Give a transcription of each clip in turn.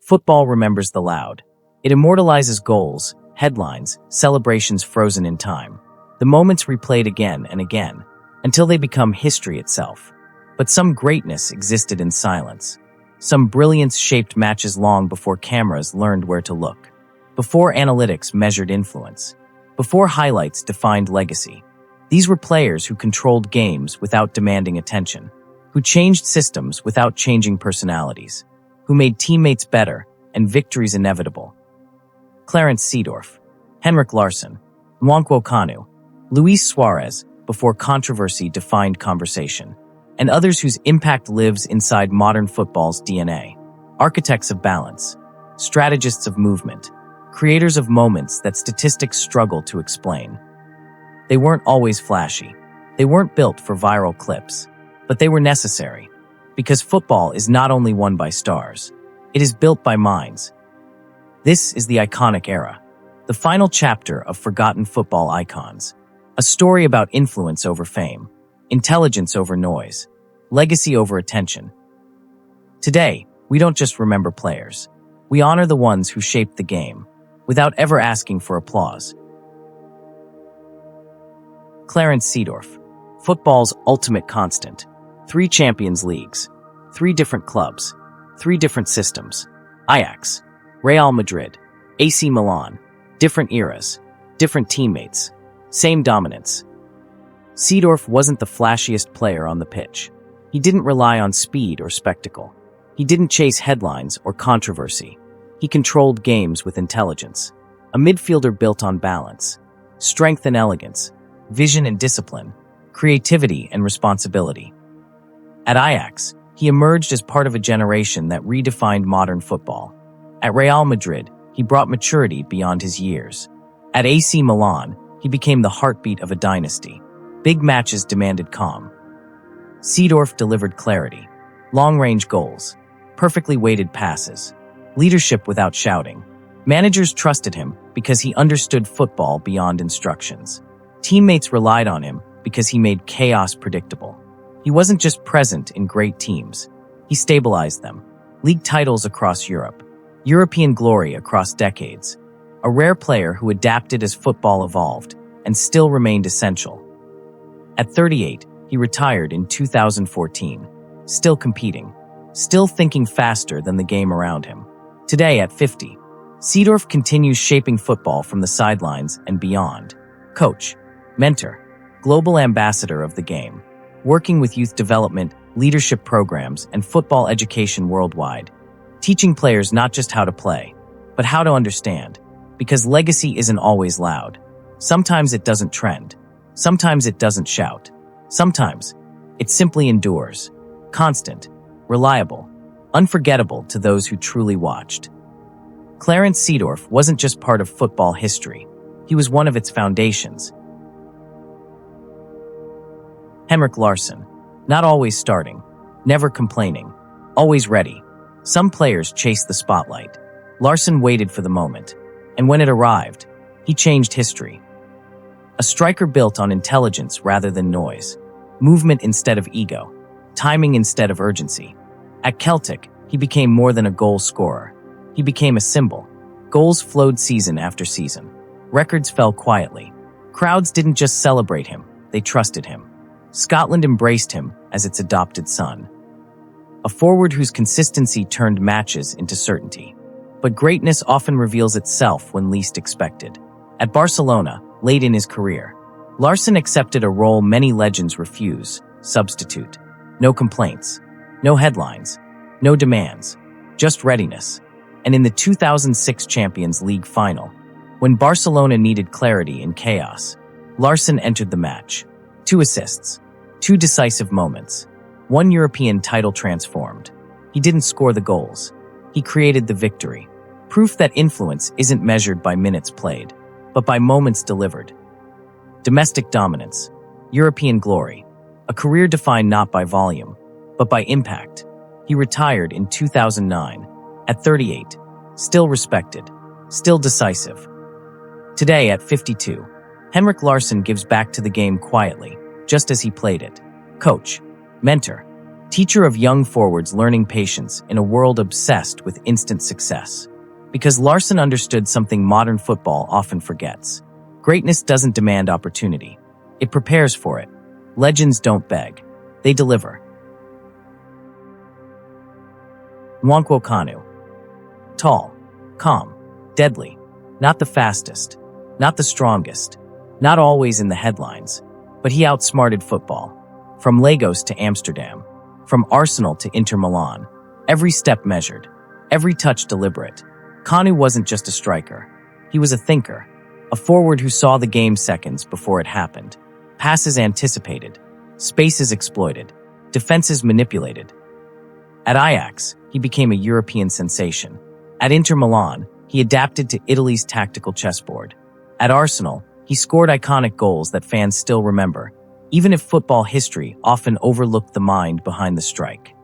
Football remembers the loud. It immortalizes goals, headlines, celebrations frozen in time. The moments replayed again and again, until they become history itself. But some greatness existed in silence. Some brilliance shaped matches long before cameras learned where to look. Before analytics measured influence. Before highlights defined legacy. These were players who controlled games without demanding attention, who changed systems without changing personalities, who made teammates better and victories inevitable. Clarence Seedorf, Henrik Larsson, Nwankwo Kanu, Luis Suarez, before controversy defined conversation, and others whose impact lives inside modern football's DNA. Architects of balance, strategists of movement, creators of moments that statistics struggle to explain. They weren't always flashy. They weren't built for viral clips, but they were necessary, because football is not only won by stars, it is built by minds. This is the iconic era, the final chapter of forgotten football icons, a story about influence over fame, intelligence over noise, legacy over attention. Today, we don't just remember players. We honor the ones who shaped the game, without ever asking for applause. Clarence Seedorf, football's ultimate constant. 3 Champions Leagues, 3 different clubs, 3 different systems. Ajax, Real Madrid, AC Milan, different eras, different teammates, same dominance. Seedorf wasn't the flashiest player on the pitch. He didn't rely on speed or spectacle. He didn't chase headlines or controversy. He controlled games with intelligence. A midfielder built on balance, strength and elegance, vision and discipline, creativity and responsibility. At Ajax, he emerged as part of a generation that redefined modern football. At Real Madrid, he brought maturity beyond his years. At AC Milan, he became the heartbeat of a dynasty. Big matches demanded calm. Seedorf delivered clarity, long-range goals, perfectly weighted passes, leadership without shouting. Managers trusted him because he understood football beyond instructions. Teammates relied on him because he made chaos predictable. He wasn't just present in great teams. He stabilized them. League titles across Europe, European glory across decades. A rare player who adapted as football evolved and still remained essential. At 38, he retired in 2014, still competing, still thinking faster than the game around him. Today, at 50, Seedorf continues shaping football from the sidelines and beyond. Coach, mentor, global ambassador of the game, working with youth development, leadership programs, and football education worldwide, teaching players not just how to play, but how to understand, because legacy isn't always loud. Sometimes it doesn't trend. Sometimes it doesn't shout. Sometimes it simply endures, constant, reliable, unforgettable to those who truly watched. Clarence Seedorf wasn't just part of football history. He was one of its foundations. Henrik Larsson, not always starting, never complaining, always ready. Some players chase the spotlight. Larsson waited for the moment, and when it arrived, he changed history. A striker built on intelligence rather than noise, movement instead of ego, timing instead of urgency. At Celtic, he became more than a goal scorer. He became a symbol. Goals flowed season after season. Records fell quietly. Crowds didn't just celebrate him, they trusted him. Scotland embraced him as its adopted son. A forward whose consistency turned matches into certainty. But greatness often reveals itself when least expected. At Barcelona, late in his career, Larsson accepted a role many legends refuse: substitute. No complaints, no headlines, no demands, just readiness. And in the 2006 Champions League final, when Barcelona needed clarity in chaos, Larsson entered the match. 2 assists, 2 decisive moments, 1 European title transformed. He didn't score the goals. He created the victory. Proof that influence isn't measured by minutes played, but by moments delivered. Domestic dominance, European glory, a career defined not by volume, but by impact. He retired in 2009, at 38, still respected, still decisive. Today, at 52, Henrik Larsson gives back to the game quietly, just as he played it. Coach, mentor, Teacher of young forwards learning patience in a world obsessed with instant success. Because Larsson understood something modern football often forgets. Greatness doesn't demand opportunity. It prepares for it. Legends don't beg. They deliver. Nwankwo Kanu. Tall, calm, deadly. Not the fastest, not the strongest, not always in the headlines, but he outsmarted football. From Lagos to Amsterdam, from Arsenal to Inter Milan, every step measured, every touch deliberate. Kanu wasn't just a striker. He was a thinker, a forward who saw the game seconds before it happened. Passes anticipated, spaces exploited, defenses manipulated. At Ajax, he became a European sensation. At Inter Milan, he adapted to Italy's tactical chessboard. At Arsenal, he scored iconic goals that fans still remember, even if football history often overlooked the mind behind the strike.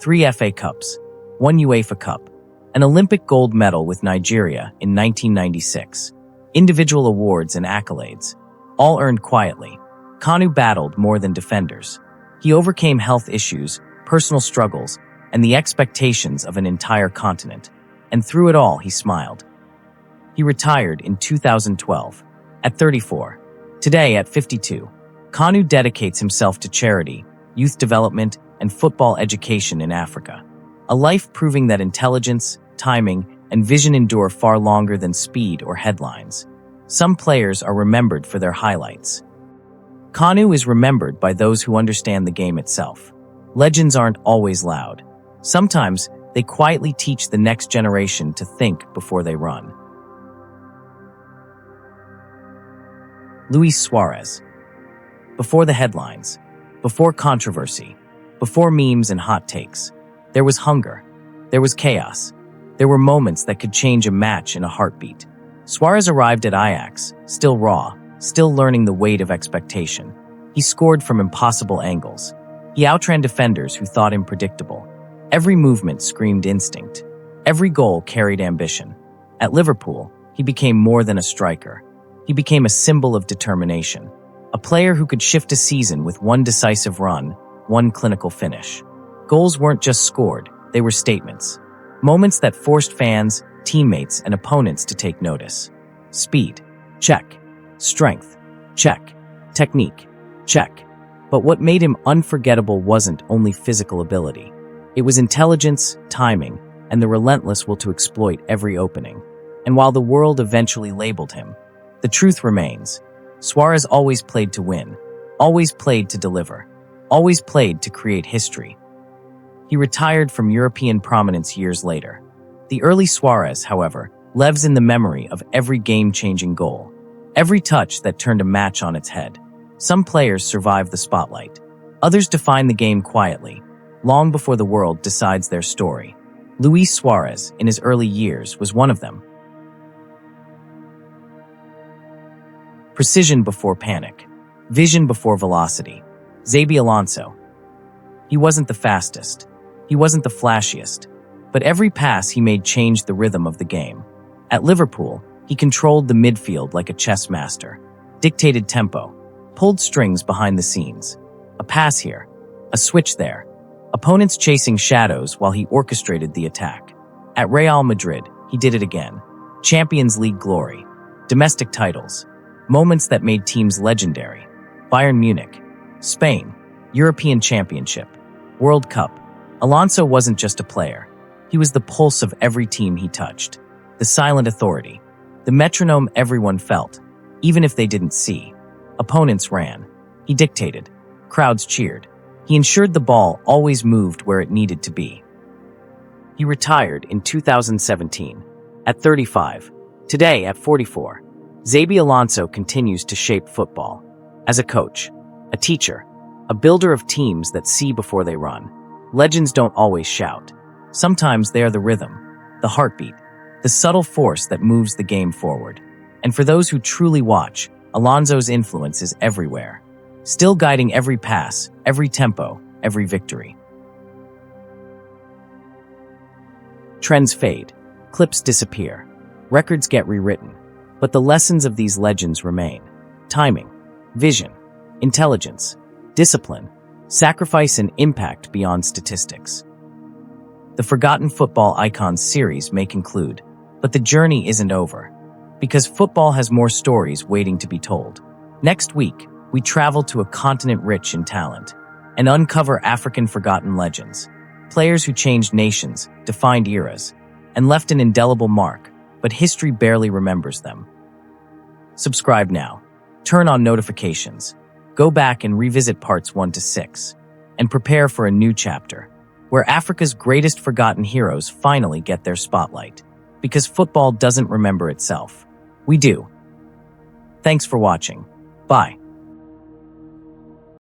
3 FA Cups, 1 UEFA Cup, an Olympic gold medal with Nigeria in 1996, individual awards and accolades, all earned quietly. Kanu battled more than defenders. He overcame health issues, personal struggles, and the expectations of an entire continent. And through it all, he smiled. He retired in 2012, at 34. Today, at 52, Kanu dedicates himself to charity, youth development, and football education in Africa. A life proving that intelligence, timing, and vision endure far longer than speed or headlines. Some players are remembered for their highlights. Kanu is remembered by those who understand the game itself. Legends aren't always loud. Sometimes, they quietly teach the next generation to think before they run. Luis Suarez. Before the headlines, before controversy, before memes and hot takes, there was hunger, there was chaos, there were moments that could change a match in a heartbeat. Suarez arrived at Ajax, still raw, still learning the weight of expectation. He scored from impossible angles. He outran defenders who thought him predictable. Every movement screamed instinct. Every goal carried ambition. At Liverpool, he became more than a striker. He became a symbol of determination. A player who could shift a season with one decisive run, one clinical finish. Goals weren't just scored, they were statements. Moments that forced fans, teammates, and opponents to take notice. Speed, check. Strength, check. Technique, check. But what made him unforgettable wasn't only physical ability. It was intelligence, timing, and the relentless will to exploit every opening. And while the world eventually labeled him, the truth remains. Suarez always played to win, always played to deliver, always played to create history. He retired from European prominence years later. The early Suarez, however, lives in the memory of every game-changing goal, every touch that turned a match on its head. Some players survive the spotlight. Others define the game quietly, long before the world decides their story. Luis Suarez, in his early years, was one of them. Precision before panic. Vision before velocity. Xabi Alonso. He wasn't the fastest. He wasn't the flashiest. But every pass he made changed the rhythm of the game. At Liverpool, he controlled the midfield like a chess master. Dictated tempo. Pulled strings behind the scenes. A pass here. A switch there. Opponents chasing shadows while he orchestrated the attack. At Real Madrid, he did it again. Champions League glory. Domestic titles. Moments that made teams legendary. Bayern Munich. Spain. European Championship. World Cup. Alonso wasn't just a player. He was the pulse of every team he touched. The silent authority. The metronome everyone felt, even if they didn't see. Opponents ran. He dictated. Crowds cheered. He ensured the ball always moved where it needed to be. He retired in 2017, at 35. Today, at 44, Xabi Alonso continues to shape football. As a coach, a teacher, a builder of teams that see before they run. Legends don't always shout. Sometimes they are the rhythm, the heartbeat, the subtle force that moves the game forward. And for those who truly watch, Alonso's influence is everywhere. Still guiding every pass, every tempo, every victory. Trends fade, clips disappear, records get rewritten, but the lessons of these legends remain. Timing, vision, intelligence, discipline, sacrifice and impact beyond statistics. The Forgotten Football Icons series may conclude, but the journey isn't over, because football has more stories waiting to be told. Next week, we travel to a continent rich in talent and uncover African forgotten legends, players who changed nations, defined eras, and left an indelible mark, but history barely remembers them. Subscribe now, turn on notifications, go back and revisit parts 1 to 6, and prepare for a new chapter, where Africa's greatest forgotten heroes finally get their spotlight. Because football doesn't remember itself. We do. Thanks for watching. Bye.